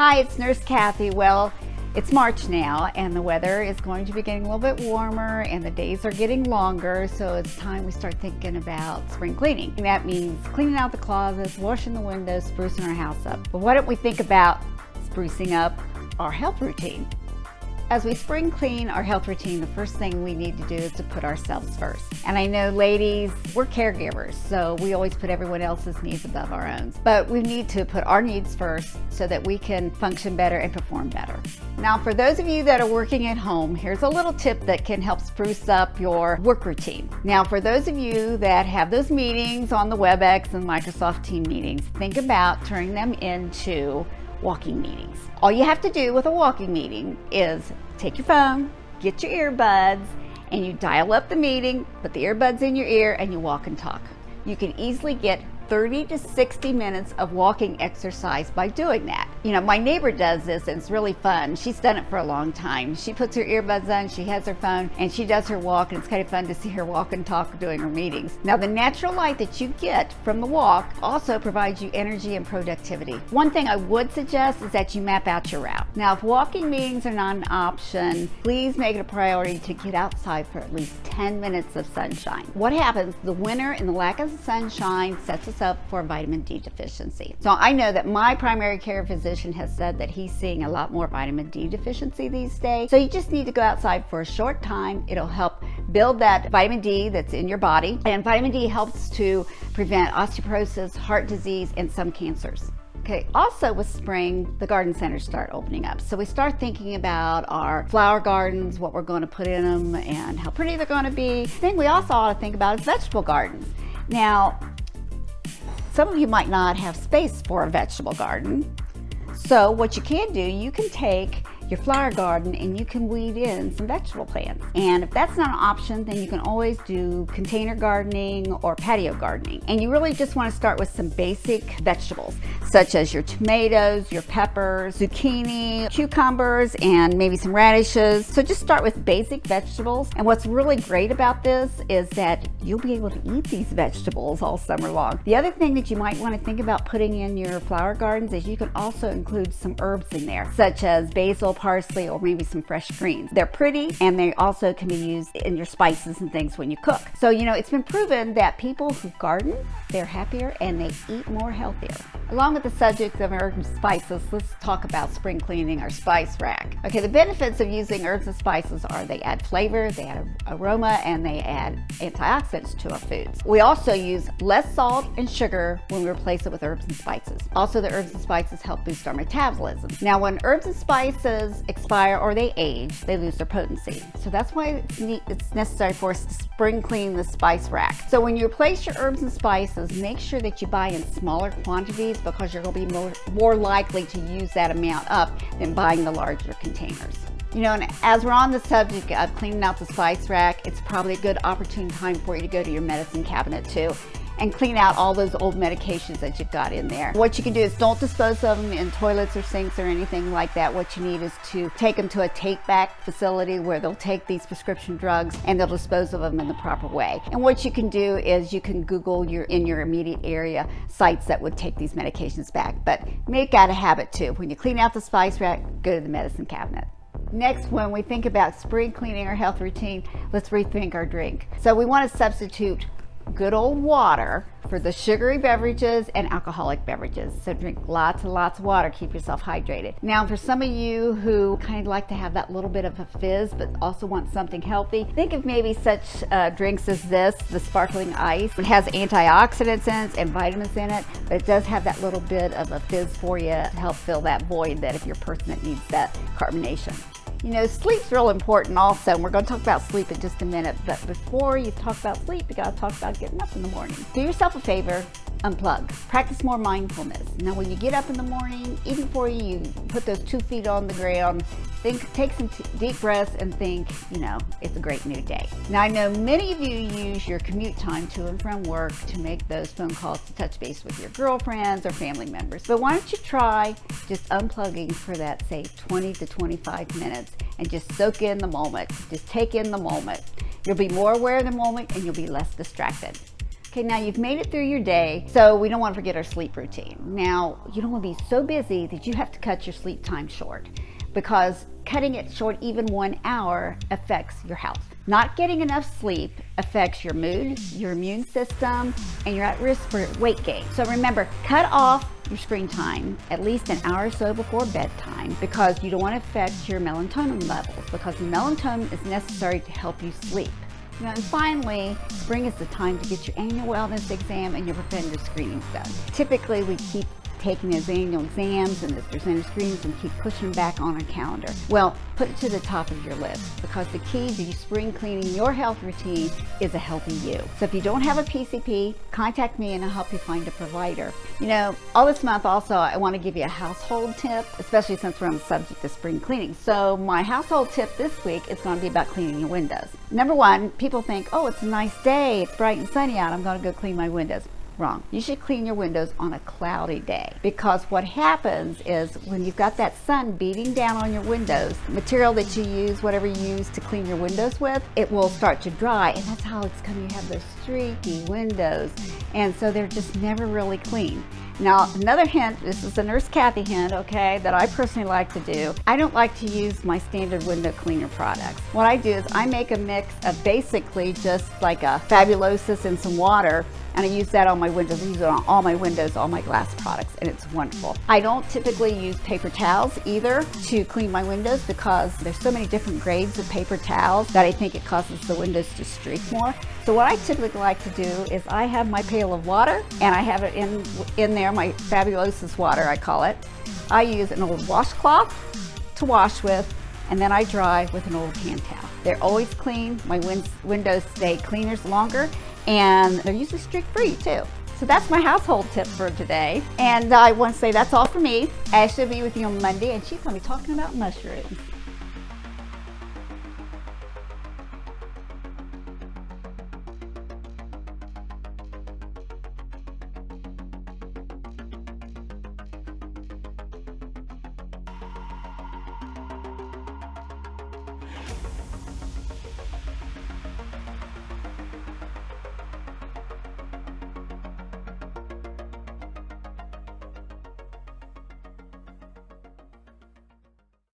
Hi, it's Nurse Cathy. Well, it's March now and the weather is going to be getting a little bit warmer and the days are getting longer, so it's time we start thinking about spring cleaning. And that means cleaning out the closets, washing the windows, sprucing our house up. But why don't we think about sprucing up our health routine? As we spring clean our health routine, the first thing we need to do is to put ourselves first. And I know ladies, we're caregivers, so we always put everyone else's needs above our own. But we need to put our needs first so that we can function better and perform better. Now, for those of you that are working at home, here's a little tip that can help spruce up your work routine. Now, for those of you that have those meetings on the WebEx and Microsoft Team meetings, think about turning them into walking meetings. All you have to do with a walking meeting is take your phone, get your earbuds, and you dial up the meeting, put the earbuds in your ear, and you walk and talk. You can easily get 30 to 60 minutes of walking exercise by doing that. You know, my neighbor does this and it's really fun. She's done it for a long time. She puts her earbuds on, she has her phone, and she does her walk, and it's kind of fun to see her walk and talk during her meetings. Now, the natural light that you get from the walk also provides you energy and productivity. One thing I would suggest is that you map out your route. Now, if walking meetings are not an option, please make it a priority to get outside for at least 10 minutes of sunshine. What happens, the winter and the lack of sunshine sets us up for vitamin D deficiency. So I know that my primary care physician has said that he's seeing a lot more vitamin D deficiency these days. So you just need to go outside for a short time. It'll help build that vitamin D that's in your body. And vitamin D helps to prevent osteoporosis, heart disease, and some cancers. Okay, also with spring, the garden centers start opening up. So we start thinking about our flower gardens, what we're going to put in them, and how pretty they're going to be. The thing we also ought to think about is vegetable gardens. Now, some of you might not have space for a vegetable garden. So what you can do, you can take your flower garden and you can weed in some vegetable plants. And if that's not an option, then you can always do container gardening or patio gardening. And you really just want to start with some basic vegetables, such as your tomatoes, your peppers, zucchini, cucumbers, and maybe some radishes. So just start with basic vegetables. And what's really great about this is that you'll be able to eat these vegetables all summer long. The other thing that you might want to think about putting in your flower gardens is you can also include some herbs in there, such as basil, parsley, or maybe some fresh greens. They're pretty and they also can be used in your spices and things when you cook. So, you know, it's been proven that people who garden, they're happier and they eat more healthier. Along with the subject of herbs and spices, let's talk about spring cleaning our spice rack. Okay, the benefits of using herbs and spices are they add flavor, they add aroma, and they add antioxidants to our foods. We also use less salt and sugar when we replace it with herbs and spices. Also, the herbs and spices help boost our metabolism. Now, when herbs and spices expire or they age, they lose their potency. So that's why it's necessary for us to spring clean the spice rack. So when you replace your herbs and spices, make sure that you buy in smaller quantities because you're going to be more likely to use that amount up than buying the larger containers. You know, and as we're on the subject of cleaning out the spice rack, it's probably a good opportune time for you to go to your medicine cabinet too and clean out all those old medications that you've got in there. What you can do is don't dispose of them in toilets or sinks or anything like that. What you need is to take them to a take-back facility where they'll take these prescription drugs and they'll dispose of them in the proper way. And what you can do is you can Google in your immediate area sites that would take these medications back. But make that a habit too. When you clean out the spice rack, go to the medicine cabinet. Next, when we think about spring cleaning our health routine, let's rethink our drink. So we want to substitute good old water for the sugary beverages and alcoholic beverages. So drink lots and lots of water, keep yourself hydrated. Now, for some of you who kind of like to have that little bit of a fizz but also want something healthy, think of maybe such drinks as this, the sparkling ice. It has antioxidants in it and vitamins in it, but it does have that little bit of a fizz for you to help fill that void that if you're a person that needs that carbonation. You know, sleep's real important also, and we're going to talk about sleep in just a minute, but before you talk about sleep, you got to talk about getting up in the morning. Do yourself a favor, unplug. Practice more mindfulness. Now, when you get up in the morning, even before you put those 2 feet on the ground, take some deep breaths and think, you know, it's a great new day. Now, I know many of you use your commute time to and from work to make those phone calls to touch base with your girlfriends or family members. But why don't you try just unplugging for that, say, 20 to 25 minutes and just soak in the moment. Just take in the moment. You'll be more aware of the moment and you'll be less distracted. Okay, now you've made it through your day, so we don't want to forget our sleep routine. Now, you don't want to be so busy that you have to cut your sleep time short, because cutting it short even 1 hour affects your health. Not getting enough sleep affects your mood, your immune system, and you're at risk for weight gain. So remember, cut off your screen time at least an hour or so before bedtime, because you don't want to affect your melatonin levels, because melatonin is necessary to help you sleep. And finally, spring is the time to get your annual wellness exam and your preventative screenings done. Typically, we keep taking those annual exams and the preventative screenings and keep pushing back on our calendar. Well, put it to the top of your list, because the key to spring cleaning your health routine is a healthy you. So if you don't have a PCP, contact me and I'll help you find a provider. You know, all this month also, I want to give you a household tip, especially since we're on the subject of spring cleaning. So my household tip this week is going to be about cleaning your windows. Number one, people think, oh, it's a nice day, it's bright and sunny out, I'm going to go clean my windows. Wrong. You should clean your windows on a cloudy day, because what happens is when you've got that sun beating down on your windows, the material that you use, whatever you use to clean your windows with, it will start to dry, and that's how it's coming. You have those streaky windows, and so they're just never really clean. Now, another hint, this is a Nurse Cathy hint, okay, that I personally like to do. I don't like to use my standard window cleaner products. What I do is I make a mix of basically just like a Fabulosis and some water, and I use that on my windows. I use it on all my windows, all my glass products, and it's wonderful. I don't typically use paper towels either to clean my windows, because there's so many different grades of paper towels that I think it causes the windows to streak more. So what I typically like to do is I have my pail of water, and I have it in there, my Fabulosis water, I call it. I use an old washcloth to wash with, and then I dry with an old hand towel. They're always clean. My windows stay cleaner longer, and they're usually streak-free too. So that's my household tip for today. And I want to say that's all for me. Ashley will be with you on Monday, and she's going to be talking about mushrooms.